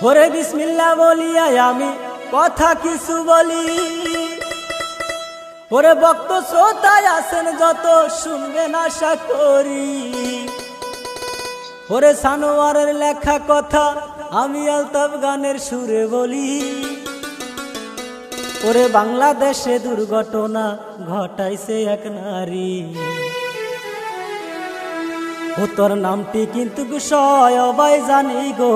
ওরে বিসমিল্লাহ বলিয়া আমি কথা কিছু বলি। ওরে ভক্ত শ্রোতায় আছেন যত শুনবেন আশা করি। ওরে সানোয়ারের লেখা কথা আমি আলতাফ গানের সুরে বলি। ওরে বাংলাদেশে দুর্ঘটনা ঘটাইছে এক নারী, ও তোর নামটি কিন্তু সবাই জানি গো,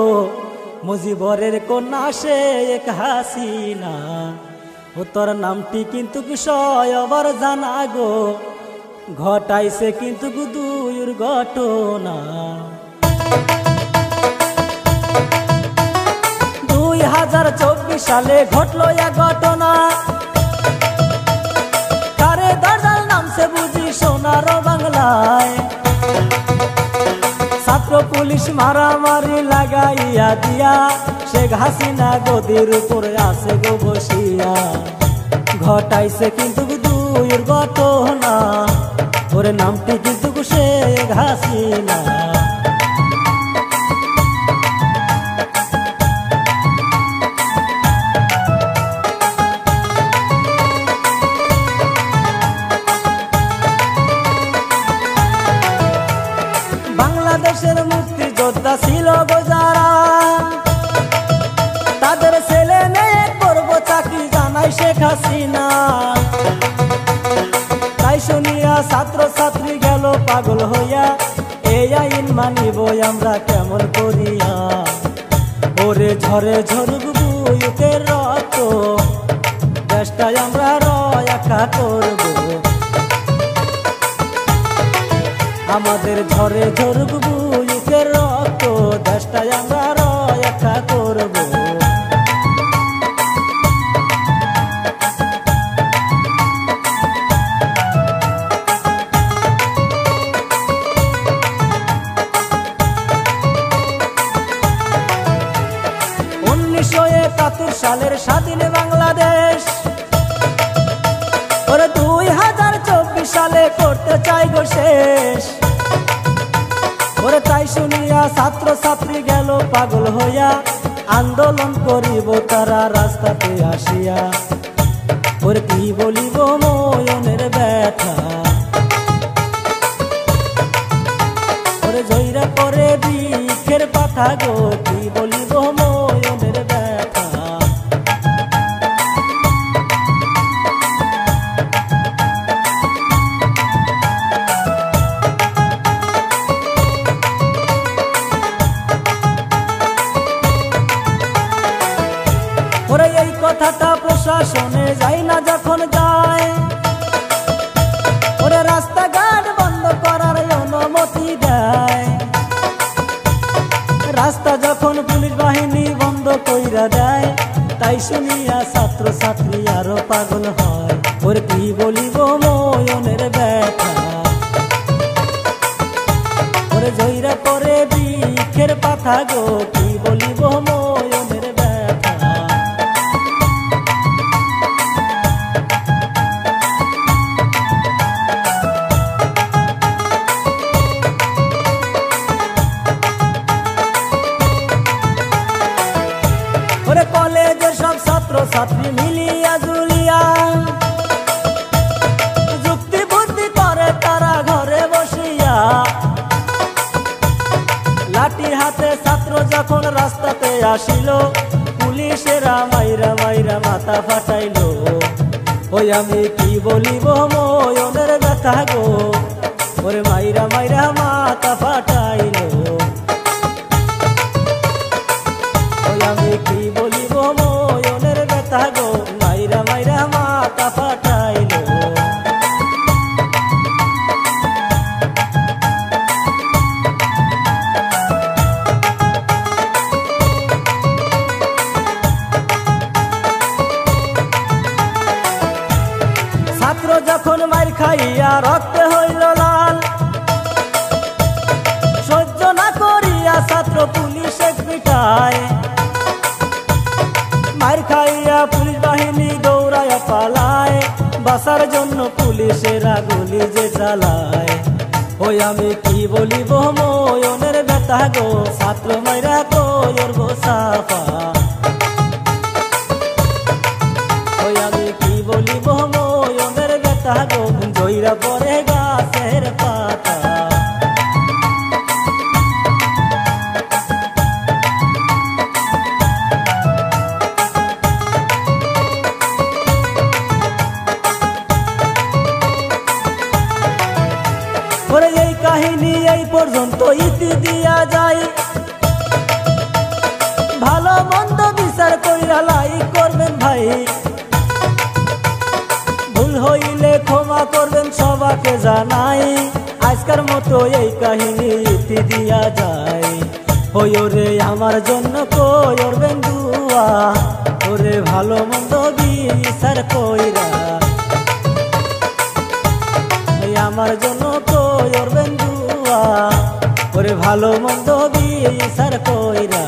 মুজিবরের কন্যা শেখ হাসিনা। ও তোর নামটি কিন্তু সবার জানা গো, ঘটাইছে কিন্তু দুর্ঘটনা। 2024 সালে ঘটলো এক ঘটনা, কারে দরজাল নামছে বুঝি সোনার বাংলায়। ছাত্র পুলিশ মারামারি লাগাইয়া দিয়া শেখ হাসিনা গদির উপরে আছে গো বসিয়া, ঘটাইছে কিন্তু দুর্ঘটনা। ওরে নামটি কিন্তু শেখ হাসিনা। বাংলাদেশের মুক্তিযোদ্ধা ছিল গো যারা, তাদের ছেলে মেয়ে করবো চাকরি জানাই শেখ হাসিনা। তাই শুনিয়া ছাত্র ছাত্রী গেল পাগল হইয়া, এই আইন মানিব আমরা কেমন করিয়া। ওরে ঝরে ঝরুক বুকের রক্ত, দেশটাই আমরা রক্ষা করব। আমাদের ঝরে ঝরুক বুকের রক্ত, দেশটাই আমরা রক্ষা করব। 1971 সালের স্বাধীন বাংলাদেশ, ওরে 2024 সালে করতে চাই গো শেষ। ওরে তাই শুনিয়া ছাত্র ছাত্রী গেল পাগল হইয়া, আন্দোলন করিব তারা রাস্তাতে আসিয়া। ওরে কি বলিব ময়নের ব্যথা, ওরে জয়রা করে বৃক্ষের পাতা গো, কি বলিব ময়নের ব্যথা। ওরে এই কথাটা প্রশাসনে যায় না যখন যায়, ওরে রাস্তাঘাট বন্ধ করার অনুমতি দেয়। রাস্তা যখন পুলিশ বাহিনী বন্ধ কইরা দেয়, তাই শুনিয়া ছাত্র ছাত্রী আরো পাগল হয়। ওরে কি বলিব ময়নের ব্যথা, ওরে জয়রা করে বৃক্ষের পাতা গো, কি বলিব ময়নের ব্যথা। ওরে কলেজের সব ছাত্র ছাত্রী মিলিয়া জুলিয়া, যুক্তি বুদ্ধি করে তারা ঘরে বসিয়া। লাঠি হাতে ছাত্র যখন রাস্তাতে আসিল, পুলিশেরা মাইরা মাইরা মাথা ফাটাইল। ওই আমি কি বলিব ময়নের ব্যথা গো, ওরে মাইরা মাইরা মাথা ফাটাইল। আমি কি বলিব ময়নের ব্যথা গো, মাইরা মাইরা মাথা ফাটাইল। ছাত্র যখন মার খাইয়া রক্তে হইল লাল, সহ্য না করিয়া ছাত্র পুলিশে পিটায়। মার খাইয়া পুলিশ বাহিনী দৌড়াইয়া পালায়, বাঁচার জন্য পুলিশেরা গুলি যে চালায়। ওই আমি কি বলিব ময়নের ব্যথা গো ছাত্র মাইরা কইর গো সাফা ওই আমি কি বলিব মনের ব্যথা গো জইরা পরে গাছের পাতা ওরে এই কাহিনী এই পর্যন্ত ইতি দিয়া যায় ভালো মন্দ বিচার কইরা লাইক করবেন ভাই ভুল হইলে ক্ষমা করবেন সবাকে জানাই আজকের মতো এই কাহিনী ইতি দিয়া যায় ওই ওরে আমার জন্য কইরবেন দুয়া ওরে ভালো মন্দ বিচার কইরা আমার জন্য কইরবেন দুয়া ওরে ভালো মন্দ বিচার কইরা।